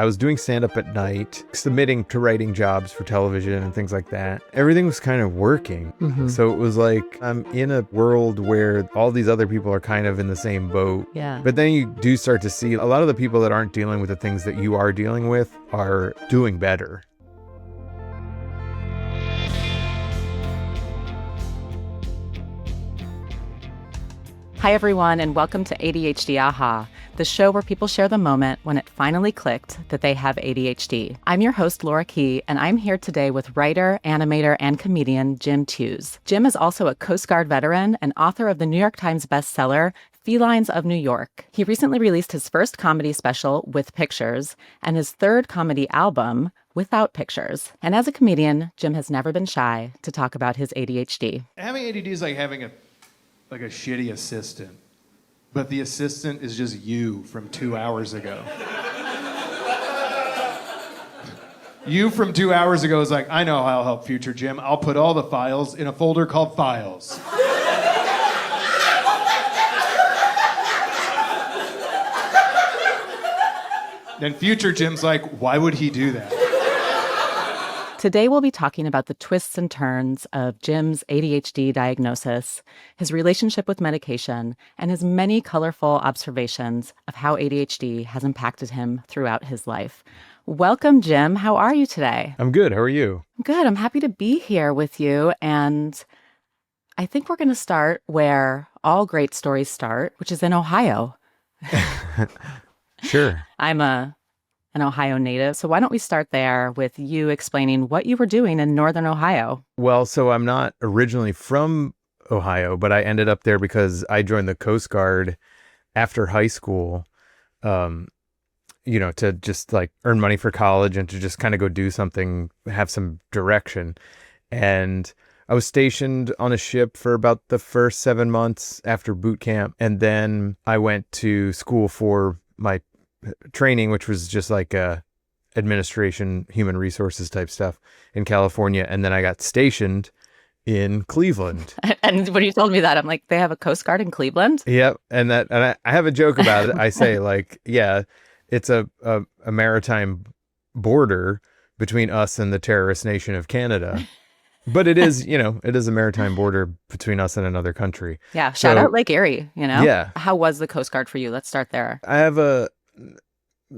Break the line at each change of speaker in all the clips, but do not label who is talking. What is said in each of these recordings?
I was doing stand-up at night, submitting to writing jobs for television and things like that. Everything was kind of working. So it was like I'm in a world where all these other people are kind of in the same boat.
Yeah.
But then you do start to see a lot of the people that aren't dealing with the things that you are dealing with are doing better.
Hi, everyone, and welcome to ADHD Aha, the show where people share the moment when it finally clicked that they have ADHD. I'm your host, Laura Key, and I'm here today with writer, animator, and comedian Jim Tews. Jim is also a Coast Guard veteran and author of the New York Times bestseller, Felines of New York. He recently released his first comedy special, With Pictures, and his third comedy album, Without Pictures. And as a comedian, Jim has never been shy to talk about his ADHD.
Having ADD is like having a shitty assistant, but the assistant is just you from 2 hours ago. You from 2 hours ago is like, I know how I'll help future Jim. I'll put all the files in a folder called Files. Then future Jim's like, why would he do that?
Today, we'll be talking about the twists and turns of Jim's ADHD diagnosis, his relationship with medication, and his many colorful observations of how ADHD has impacted him throughout his life. Welcome, Jim. How are you today?
I'm good. How are you?
Good. I'm happy to be here with you. And I think we're going to start where all great stories start, which is in Ohio.
Sure.
I'm an Ohio native. So why don't we start there with you explaining what you were doing in Northern Ohio?
Well, so I'm not originally from Ohio, but I ended up there because I joined the Coast Guard after high school, to just like earn money for college and to just kind of go do something, have some direction. And I was stationed on a ship for about the first 7 months after boot camp. And then I went to school for my training, which was just like administration, human resources type stuff in California. And then I got stationed in Cleveland.
And when you told me that, I'm like, they have a Coast Guard in Cleveland?
Yep. And I have a joke about it. I say like, yeah, it's a maritime border between us and the terrorist nation of Canada. But it is, it is a maritime border between us and another country.
Yeah. Shout out Lake Erie,
Yeah.
How was the Coast Guard for you? Let's start there.
I have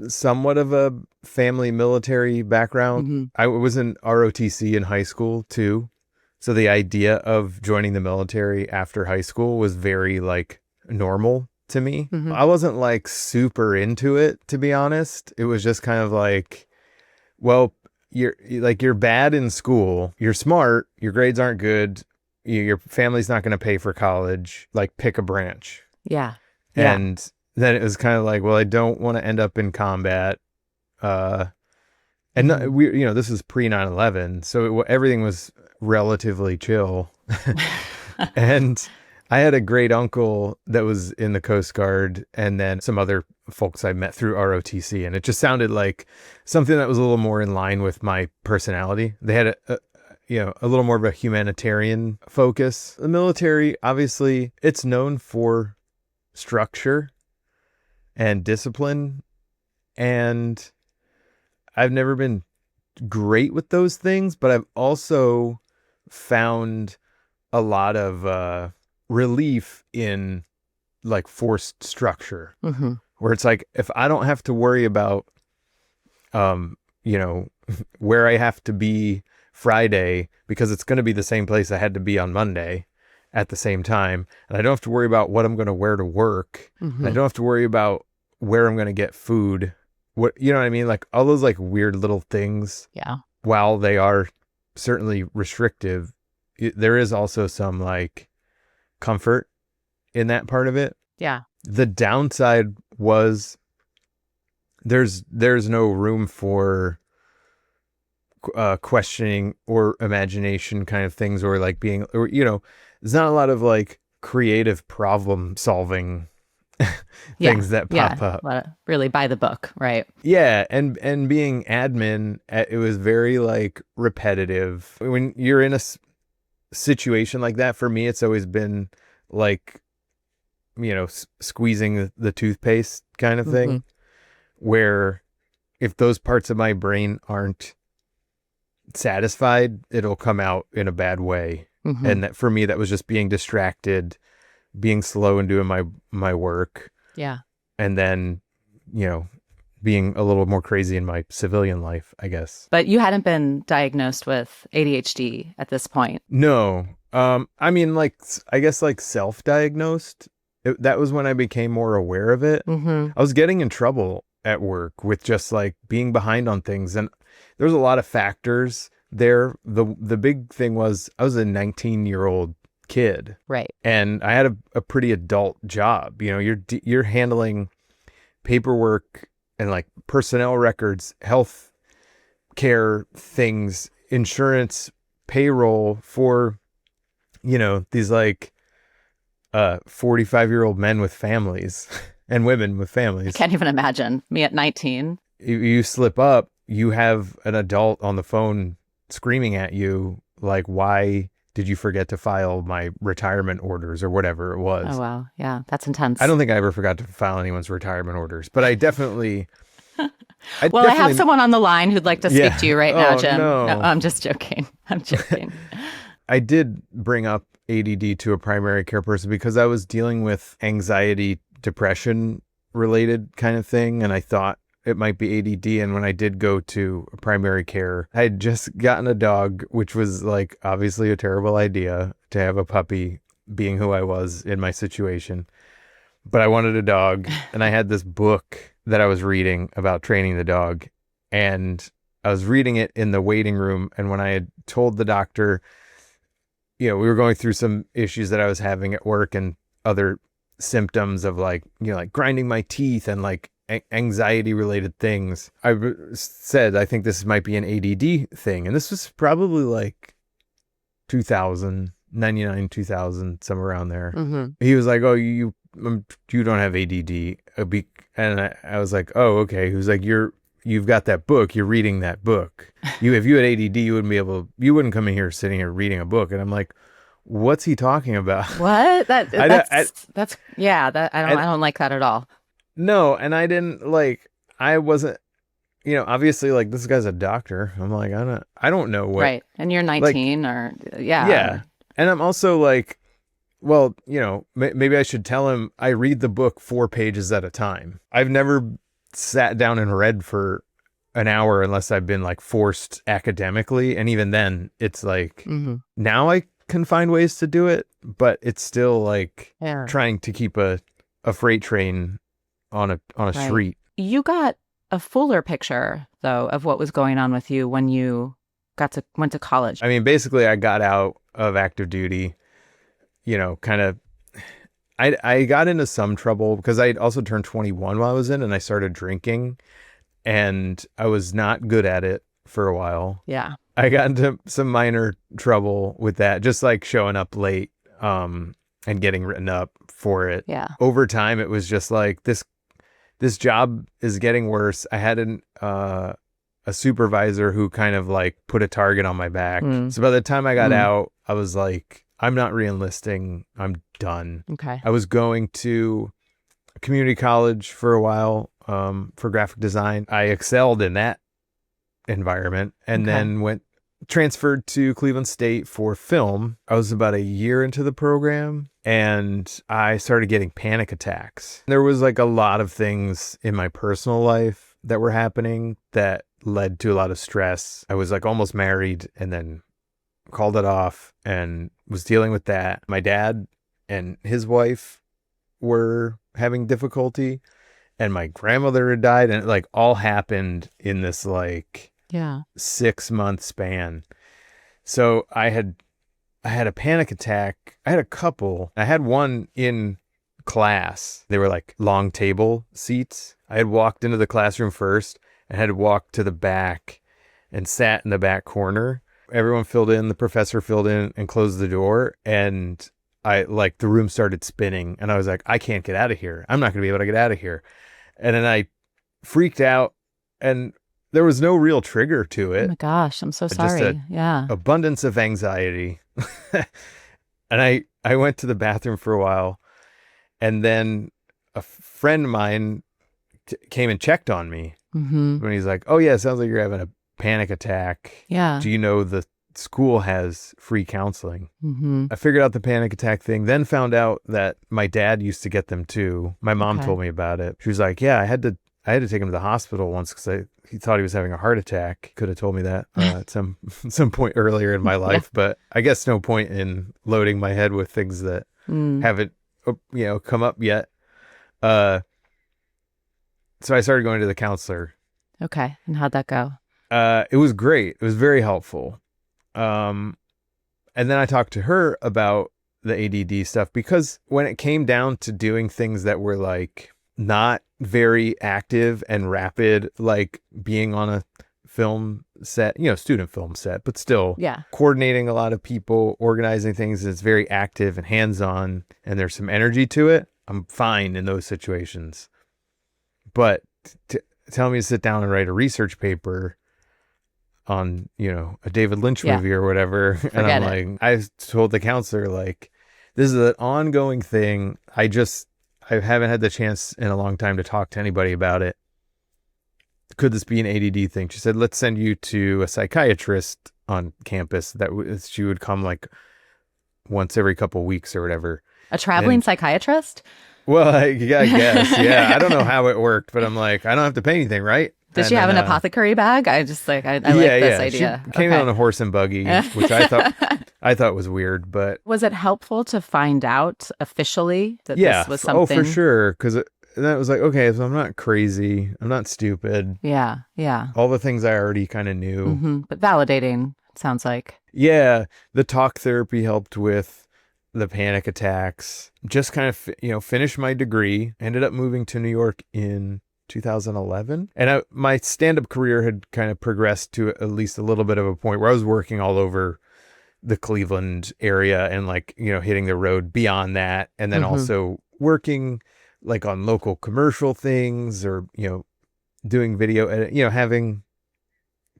somewhat of a family military background.
Mm-hmm.
I was in ROTC in high school too. So the idea of joining the military after high school was very like normal to me.
Mm-hmm.
I wasn't like super into it, to be honest. It was just kind of like, well, you're bad in school. You're smart. Your grades aren't good. Your family's not going to pay for college. Like pick a branch.
Yeah.
And then it was kind of like, well, I don't want to end up in combat. This is pre 9/11. So everything was relatively chill. And I had a great uncle that was in the Coast Guard and then some other folks I met through ROTC. And it just sounded like something that was a little more in line with my personality. They had a little more of a humanitarian focus. The military, obviously, it's known for structure and discipline, and I've never been great with those things, but I've also found a lot of relief in like forced structure,
Mm-hmm.
where it's like, if I don't have to worry about where I have to be Friday because it's going to be the same place I had to be on Monday at the same time, and I don't have to worry about what I'm going to wear to work.
Mm-hmm.
I don't have to worry about where I'm going to get food. What I mean? Like all those like weird little things.
Yeah.
While they are certainly restrictive, there is also some like comfort in that part of it.
Yeah.
The downside was there's no room for questioning or imagination kind of things, or like being, or there's not a lot of like creative problem solving things that pop up.
Really by the book, right?
Yeah, and being admin, it was very like repetitive. When you're in a situation like that, for me, it's always been like, squeezing the toothpaste kind of thing, where if those parts of my brain aren't satisfied, it'll come out in a bad way.
Mm-hmm.
And that for me, that was just being distracted, being slow in doing my work,
Yeah.
and then, you know, being a little more crazy in my civilian life, I guess.
But you hadn't been diagnosed with ADHD at this point.
No. I mean, like, I guess like self-diagnosed. That was when I became more aware of it.
Mm-hmm.
I was getting in trouble at work with just like being behind on things. And there was a lot of factors there. The big thing was I was a 19-year-old kid.
Right.
And I had a pretty adult job. You know, you're handling paperwork and like personnel records, health care things, insurance, payroll for, you know, these like 45-year-old men with families and women with
I
families.
can't even imagine me at 19.
You slip up, you have an adult on the phone screaming at you like, why did you forget to file my retirement orders or whatever it was?
Oh, wow. Yeah, that's intense.
I don't think I ever forgot to file anyone's retirement orders, but I definitely...
Well, I have someone on the line who'd like to speak to you right now,
Oh,
Jim.
no.
I'm just joking. I'm joking.
I did bring up ADD to a primary care person because I was dealing with anxiety, depression related kind of thing. And I thought it might be ADD. And when I did go to primary care, I had just gotten a dog, which was like obviously a terrible idea to have a puppy being who I was in my situation. But I wanted a dog, and I had this book that I was reading about training the dog. And I was reading it in the waiting room. And when I had told the doctor, you know, we were going through some issues that I was having at work and other symptoms of like, you know, like grinding my teeth and like anxiety related things. Said, I think this might be an ADD thing. And this was probably like 2000, 99, 2000, somewhere around there.
Mm-hmm.
He was like, oh, you don't have ADD. And I was like, oh, okay. He was like, you've got that book. You're reading that book. If you had ADD, you wouldn't come in here sitting here reading a book. And I'm like, what's he talking about?
What? I don't like that at all.
No. And I wasn't, you know, obviously like this guy's a doctor. I'm like, I don't know what.
Right. And you're 19 yeah.
Yeah. And I'm also like, well, you know, maybe I should tell him I read the book 4 pages at a time. I've never sat down and read for an hour unless I've been like forced academically. And even then it's like, now I can find ways to do it, but it's still like trying to keep a freight train on a street.
You got a fuller picture though of what was going on with you when you went to college.
I mean, basically I got out of active duty, you know, kind of, I got into some trouble because I also turned 21 while I was in, and I started drinking, and I was not good at it for a while.
Yeah.
I got into some minor trouble with that, just like showing up late, and getting written up for it.
Yeah.
Over time, it was just like this job is getting worse. I had a supervisor who kind of like put a target on my back. So by the time I got out, I was like, I'm not re-enlisting. I'm done.
Okay.
I was going to community college for a while for graphic design. I excelled in that environment, and then transferred to Cleveland State for film. I was about a year into the program, and I started getting panic attacks. There was like a lot of things in my personal life that were happening that led to a lot of stress. I was like almost married and then called it off and was dealing with that. My dad and his wife were having difficulty, and my grandmother had died, and it like all happened in this like 6-month span. So I had a panic attack. I had a couple. I had one in class. They were like long table seats. I had walked into the classroom first and had walked to the back and sat in the back corner. Everyone filled in, the professor filled in and closed the door, and the room started spinning, and I was like, I can't get out of here. I'm not going to be able to get out of here. And then I freaked out, and there was no real trigger to it.
Oh my gosh, I'm so sorry. Yeah.
Abundance of anxiety. And I went to the bathroom for a while, and then a friend of mine came and checked on me when he's like, oh yeah, it sounds like you're having a panic attack.
Yeah.
Do you know the school has free counseling?
Mm-hmm.
I figured out the panic attack thing, then found out that my dad used to get them too. My mom
Okay.
told me about it. She was like, yeah, I had to take him to the hospital once because he thought he was having a heart attack. Could have told me that at some point earlier in my life, but I guess no point in loading my head with things that haven't come up yet. So I started going to the counselor.
Okay. And how'd that go?
It was great. It was very helpful. And then I talked to her about the ADD stuff, because when it came down to doing things that were like not very active and rapid, like being on a film set, student film set, but still coordinating a lot of people, organizing things that's very active and hands-on, and there's some energy to it, I'm fine in those situations. But tell me to sit down and write a research paper on, a David Lynch movie or whatever. And I'm like, I told the counselor, like, this is an ongoing thing. I haven't had the chance in a long time to talk to anybody about it. Could this be an ADD thing? She said, let's send you to a psychiatrist on campus she would come like once every couple weeks or whatever.
A traveling psychiatrist?
Well, I guess. Yeah. I don't know how it worked, but I'm like, I don't have to pay anything, right?
Did she have an apothecary bag? I just like, I like this idea.
She came in on a horse and buggy, which I thought was weird, but.
Was it helpful to find out officially that this was something?
Oh, for sure. Because then it was like, okay, so I'm not crazy. I'm not stupid.
Yeah.
All the things I already kind of knew.
Mm-hmm. But validating, it sounds like.
Yeah. The talk therapy helped with the panic attacks. Just kind of, finished my degree. Ended up moving to New York in 2011. And my stand-up career had kind of progressed to at least a little bit of a point where I was working all over the Cleveland area and like, hitting the road beyond that. And then also working like on local commercial things or, doing video edit, having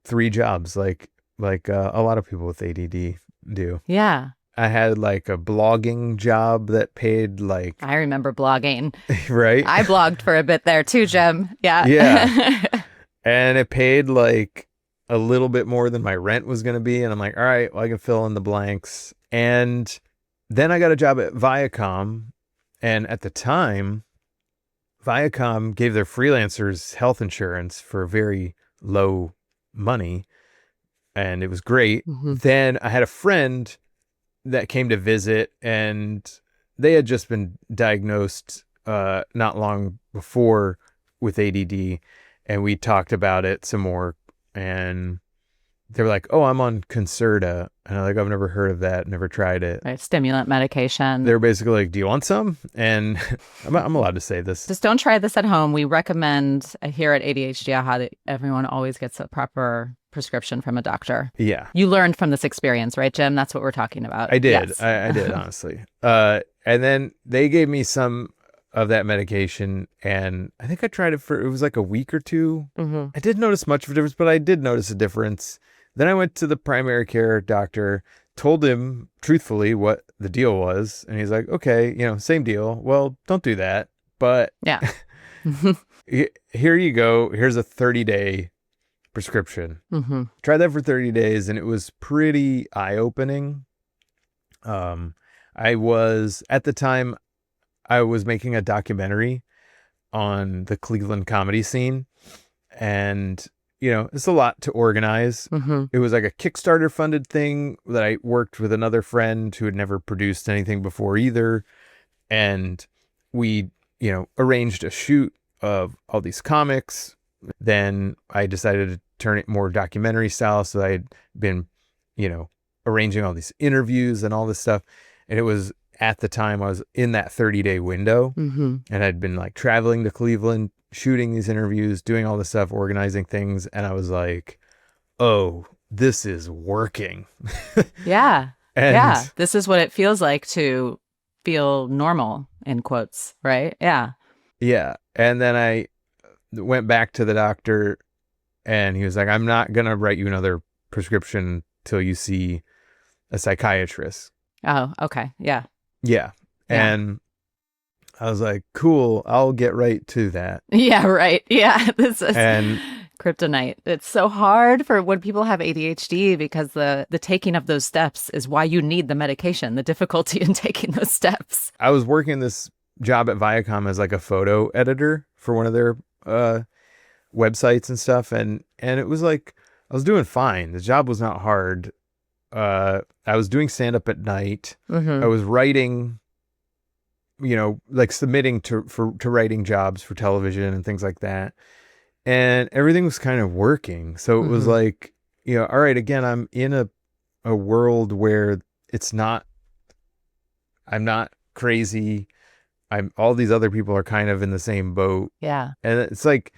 3 jobs like a lot of people with ADD do.
Yeah.
I had like a blogging job that paid like...
I remember blogging.
Right?
I blogged for a bit there too, Jim. Yeah.
Yeah. And it paid like a little bit more than my rent was going to be. And I'm like, all right, well, I can fill in the blanks. And then I got a job at Viacom. And at the time, Viacom gave their freelancers health insurance for very low money. And it was great. Mm-hmm. Then I had a friend that came to visit, and they had just been diagnosed not long before with ADD, and we talked about it some more, and they were like, oh, I'm on Concerta, and I'm like, I've never heard of that, never tried it.
Right, stimulant medication.
They're basically like, do you want some? And I'm allowed to say this.
Just don't try this at home. We recommend here at ADHD Aha that everyone always gets a proper prescription from a doctor.
Yeah.
You learned from this experience, right, Jim? That's what we're talking about.
I did. Yes. I did, honestly. And then they gave me some of that medication, and I think I tried it it was like a week or two. Mm-hmm. I didn't notice much of a difference, but I did notice a difference. Then I went to the primary care doctor, told him truthfully what the deal was, and he's like, okay, same deal. Well, don't do that. But
yeah.
Here you go. Here's a 30-day prescription. Mm-hmm. Tried that for 30 days, and it was pretty eye-opening. I was, at the time, I was making a documentary on the Cleveland comedy scene, and it's a lot to organize. Mm-hmm. It was like a Kickstarter funded thing that I worked with another friend who had never produced anything before either. And we, arranged a shoot of all these comics. Then I decided to turn it more documentary style. So I had been, arranging all these interviews and all this stuff. And it was at the time I was in that 30-day window. Mm-hmm. And I'd been like traveling to Cleveland, shooting these interviews, doing all this stuff, organizing things. And I was like, oh, this is working.
Yeah. This is what it feels like to feel normal, in quotes, right? Yeah.
Yeah. And then I went back to the doctor, and he was like, I'm not going to write you another prescription till you see a psychiatrist.
Oh, okay. Yeah.
Yeah. And I was like, cool, I'll get right to that.
Yeah, right. Yeah, this is
And
kryptonite. It's so hard for when people have ADHD because the taking of those steps is why you need the medication, the difficulty in taking those steps.
I was working this job at Viacom as like a photo editor for one of their websites and stuff. And it was like, I was doing fine. The job was not hard. I was doing stand up at night. I was writing, like submitting to writing jobs for television and things like that. And everything was kind of working. So it was like, all right, again, I'm in a world where I'm not crazy. All these other people are kind of in the same boat.
Yeah.
And it's like,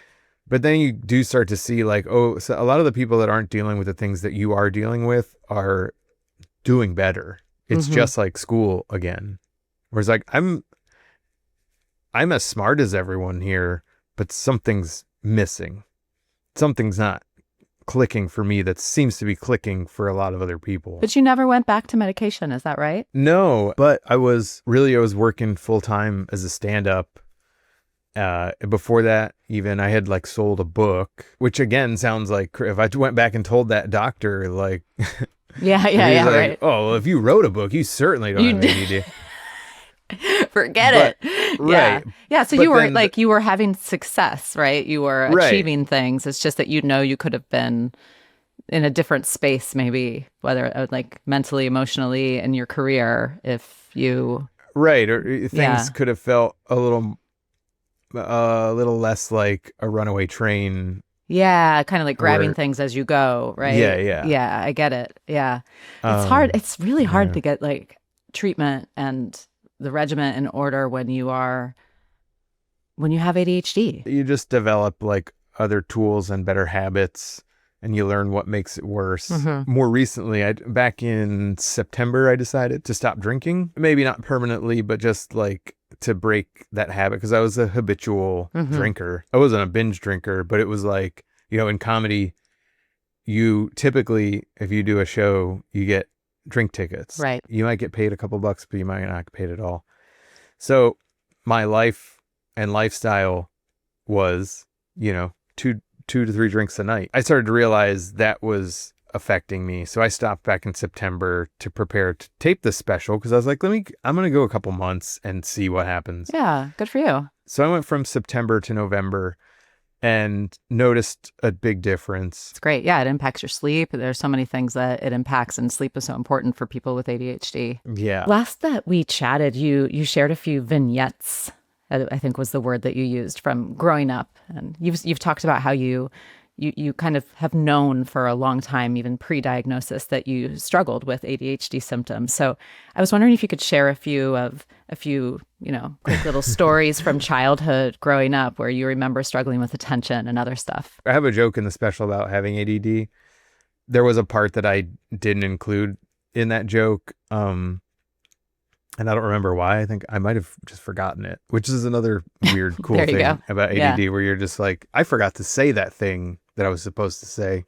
but then you do start to see like, oh, so a lot of the people that aren't dealing with the things that you are dealing with are doing better. It's just like school again. Whereas like, I'm as smart as everyone here, but something's missing. Something's not clicking for me that seems to be clicking for a lot of other people.
But you never went back to medication, is that right?
No, but I was working full time as a stand-up. Before that, even I had like sold a book, which again sounds like if I went back and told that doctor, like,
Yeah,
like,
right.
oh, well, if you wrote a book, you certainly don't have ADD.
Forget it.
Right.
Yeah. So
But
you were
then
like, you were having success, right? You were
Right.
achieving things. It's just that, you could have been in a different space, maybe, whether like mentally, emotionally in your career, if you.
Right. Or things
Yeah.
could have felt a little less like a runaway train.
Yeah. Kind of like grabbing
Where-
things as you go, right?
Yeah.
Yeah. I get it. Yeah. It's hard. It's really hard
yeah.
to get like treatment and the regimen in order when you have ADHD.
You just develop like other tools and better habits, and you learn what makes it worse. More recently, back in September, I decided to stop drinking. Maybe not permanently, but just like to break that habit, because I was a habitual drinker. I wasn't a binge drinker, but it was like, in comedy, you typically, if you do a show, you get drink tickets.
Right.
You might get paid a couple bucks, but you might not get paid at all. So my life and lifestyle was, two to three drinks a night. I started to realize that was affecting me. So I stopped back in September to prepare to tape this special, because I was like, I'm going to go a couple months and see what happens.
Yeah. Good for you.
So I went from September to November and noticed a big difference.
It's great. Yeah, it impacts your sleep. There's so many things that it impacts, and sleep is so important for people with ADHD.
Yeah.
Last that we chatted, you shared a few vignettes, I think was the word that you used, from growing up. And you've talked about how you kind of have known for a long time, even pre-diagnosis, that you struggled with ADHD symptoms. So I was wondering if you could share a few quick little stories from childhood growing up where you remember struggling with attention and other stuff.
I have a joke in the special about having ADD. There was a part that I didn't include in that joke. And I don't remember why. I think I might have just forgotten it, which is another weird, cool
There you
thing
go.
about ADD, where you're just like, I forgot to say that thing that I was supposed to say.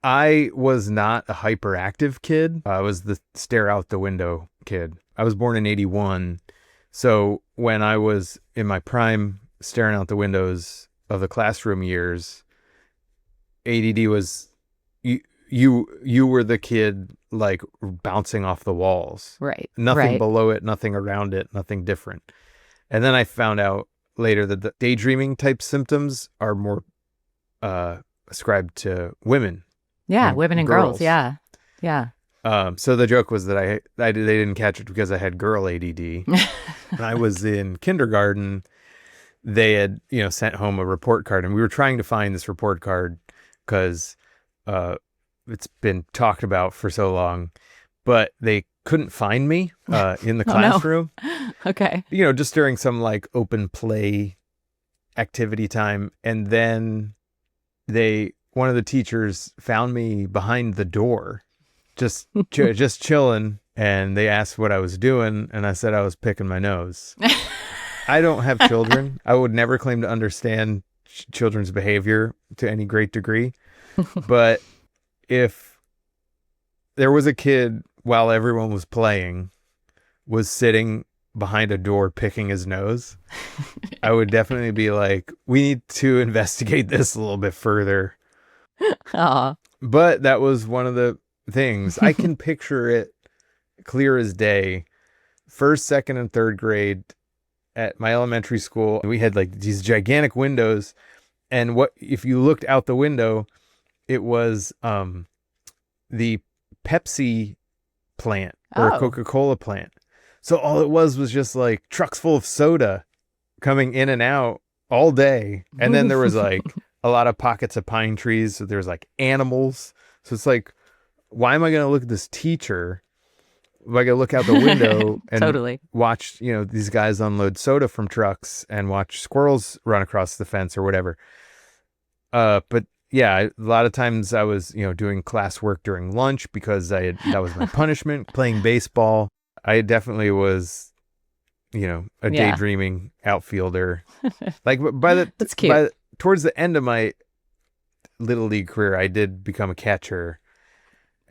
I was not a hyperactive kid. I was the stare out the window kid. I was born in 81. So when I was in my prime staring out the windows of the classroom years, ADD was, you were the kid like bouncing off the walls.
Right.
Nothing below it, nothing around it, nothing different. And then I found out later that the daydreaming type symptoms are more ascribed to women.
Yeah, women and girls. Yeah. Yeah.
So the joke was that they didn't catch it because I had girl ADD. When I was in kindergarten, they had, sent home a report card, and we were trying to find this report card because it's been talked about for so long, but they couldn't find me in the classroom.
No. Okay.
Just during some like open play activity time. And then one of the teachers found me behind the door, just chilling. And they asked what I was doing. And I said I was picking my nose. I don't have children. I would never claim to understand children's behavior to any great degree. But if there was a kid while everyone was playing was sitting behind a door picking his nose, I would definitely be like, we need to investigate this a little bit further.
Aw.
But that was one of the things. I can picture it clear as day. First, second, and third grade at my elementary school, we had like these gigantic windows. And what if you looked out the window, it was the Pepsi plant or
Oh.
Coca-Cola plant. So all it was just like trucks full of soda coming in and out all day. And then there was like a lot of pockets of pine trees. So there's like animals. So it's like, why am I going to look at this teacher? Am I going to look out the window and
Totally.
watch, these guys unload soda from trucks and watch squirrels run across the fence or whatever? But yeah, a lot of times I was, doing classwork during lunch because that was my punishment, playing baseball. I definitely was, a daydreaming outfielder. Like
That's cute.
Towards the end of my little league career, I did become a catcher,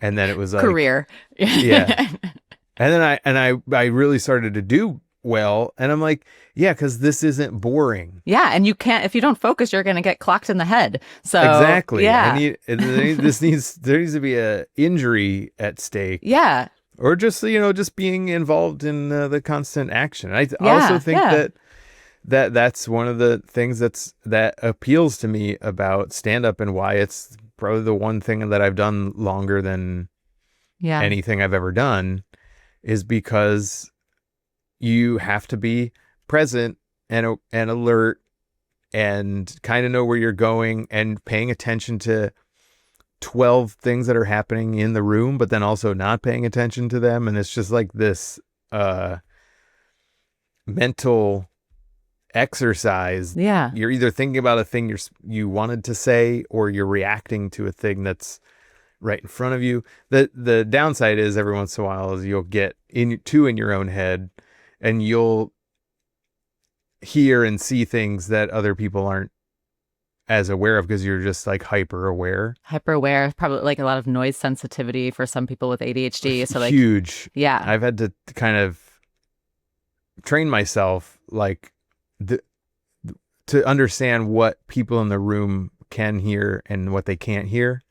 and then it was like
Career.
yeah. And then I really started to do well, and I'm like, yeah, because this isn't boring.
Yeah, and you can't, if you don't focus, you're going to get clocked in the head. So
Exactly.
yeah,
there needs to be a injury at stake.
yeah,
Or just, just being involved in the constant action. I also think that's one of the things that appeals to me about stand-up and why it's probably the one thing that I've done longer than anything I've ever done, is because you have to be present and alert and kind of know where you're going and paying attention to 12 things that are happening in the room, but then also not paying attention to them. And it's just like this mental exercise.
Yeah.
You're either thinking about a thing you wanted to say, or you're reacting to a thing that's right in front of you. The downside is every once in a while is you'll get in your own head and you'll hear and see things that other people aren't as aware of because you're just like hyper aware,
probably like a lot of noise sensitivity for some people with ADHD. So like
huge.
Yeah.
I've had to kind of train myself like to understand what people in the room can hear and what they can't hear,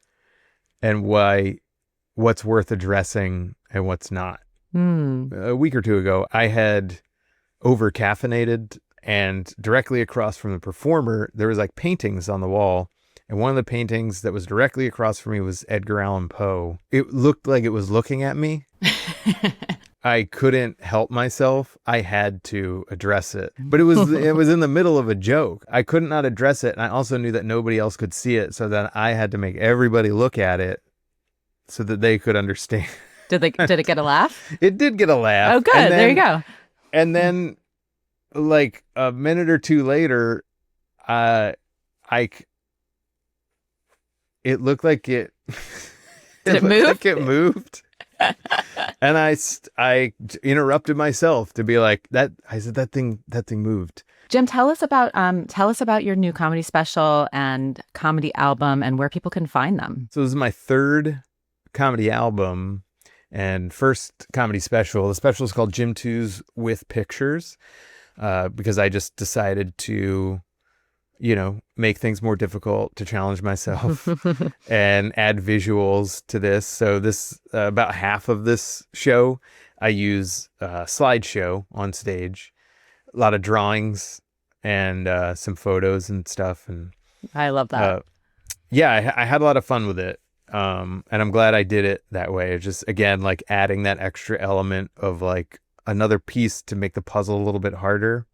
and what's worth addressing and what's not. A week or two ago, I had over caffeinated, and directly across from the performer, there was like paintings on the wall. And one of the paintings that was directly across from me was Edgar Allan Poe. It looked like it was looking at me. I couldn't help myself. I had to address it. But it was in the middle of a joke. I couldn't not address it. And I also knew that nobody else could see it. So then I had to make everybody look at it so that they could understand.
Did it get a laugh?
It did get a laugh.
Oh, good. There you go.
And then like a minute or two later, it looked like it
Did it move?
Like it moved. And I interrupted myself to be like, I said that thing moved.
Jim, tell us about your new comedy special and comedy album and where people can find them.
So this is my third comedy album and first comedy special. The special is called Jim Tews with Pictures, because I just decided to, make things more difficult, to challenge myself and add visuals to this. So this, about half of this show, I use a slideshow on stage, a lot of drawings and some photos and stuff. And
I love that.
I had a lot of fun with it. And I'm glad I did it that way. It's just, again, like adding that extra element of like another piece to make the puzzle a little bit harder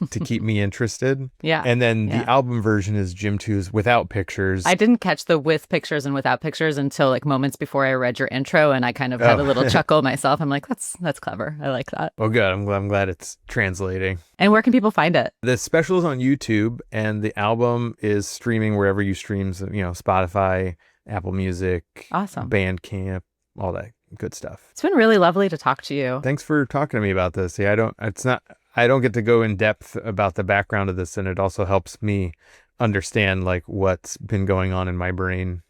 to keep me interested.
Yeah.
And then the album version is Jim Tews without pictures.
I didn't catch the with pictures and without pictures until like moments before I read your intro, and I kind of had a little chuckle myself. I'm like, that's clever. I like that.
Oh, good. I'm glad it's translating.
And where can people find it?
The special is on YouTube, and the album is streaming wherever you stream, Spotify, Apple Music,
Awesome.
Bandcamp, all that good stuff.
It's been really lovely to talk to you.
Thanks for talking to me about this. Yeah, I don't get to go in depth about the background of this, and it also helps me understand like what's been going on in my brain.